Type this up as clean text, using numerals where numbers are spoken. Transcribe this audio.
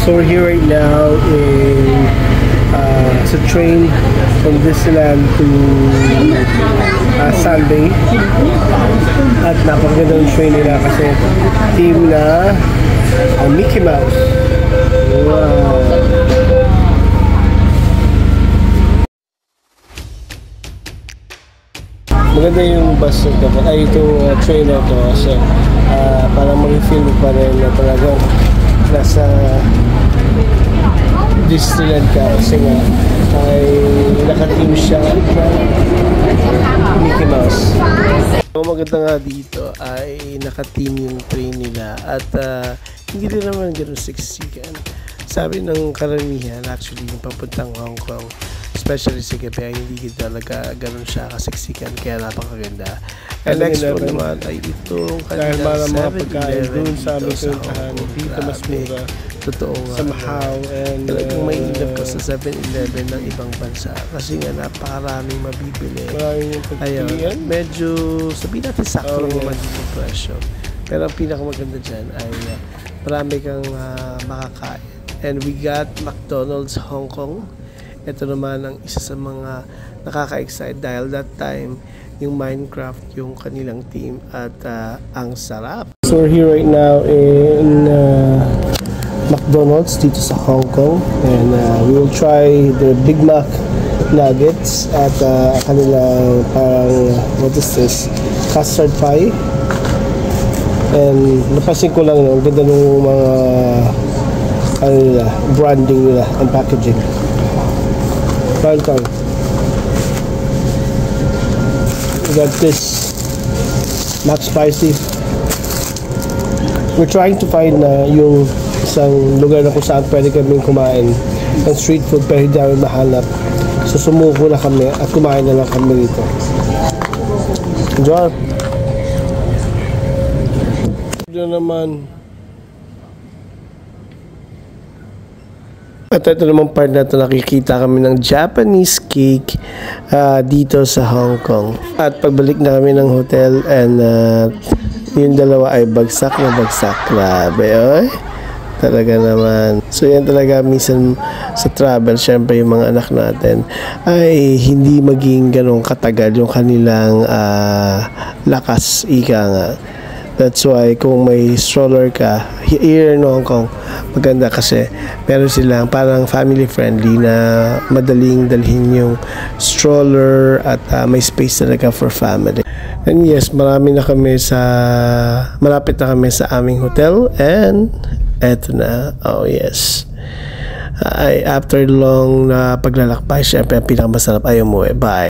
So we're here right now in it's a train from Disneyland to Sunday. At napakaganda ng train nila kasi team na Mickey Mouse. Wow! Maganda yung bus na ito, itong train na ito kasi parang mag-feel mo pa rin na talagang nasa Disneyland ka kasi nga ay naka-team siya Mickey Mouse. Ang maganda nga dito ay naka-team yung train nila at hindi rin naman gano'n siksikan. Sabi ng karamihan, actually yung papuntang Hong Kong, especially sa gabi, ay hindi talaga gano'n siya kasiksikan, kaya napakaganda. And next one naman ay itong kanilang 7-Eleven dito sa Hong Kong. Dito mas mura. Totoo nga. Sa Macau. Talagang may ilap ka sa 7-Eleven ng ibang bansa kasi nga napakaraming mabibili. Ayun, medyo sabihin natin sakto lang naman dito presyo. Pero ang pinakamaganda dyan ay marami kang makakain. And we got McDonald's Hong Kong. Ito naman ang isa sa mga nakaka-excite dahil that time yung Minecraft yung kanilang team at ang sarap. So we're here right now in McDonald's dito sa Hong Kong and we will try the Big Mac nuggets at kanilang parang what is this? Custard pie. And napansin ko lang ang ganda ng mga branding nila and packaging. Welcome. We got this Mac Spicy. We're trying to find yung isang lugar na kung saan pwede kaming kumain ng street food pero hindi namin mahanap. So sumuko na kami at kumain na lang kami dito. Enjoy! Ito naman. At ito naman part na ito, nakikita kami ng Japanese cake dito sa Hong Kong. At pagbalik na kami ng hotel and yung dalawa ay bagsak na bagsak. Grabe, oy. Talaga naman. So yan talaga minsan sa travel, syempre yung mga anak natin ay hindi maging ganong katagal yung kanilang lakas, ika nga. That's why kung may stroller ka here in Hong Kong, maganda kasi meron silang parang family friendly na madaling dalhin yung stroller at may space talaga for family. And yes, malapit na kami sa aming hotel and eto na, oh yes. After long na paglalakbay, syempre ang pinakamasarap ay umuwi. Bye!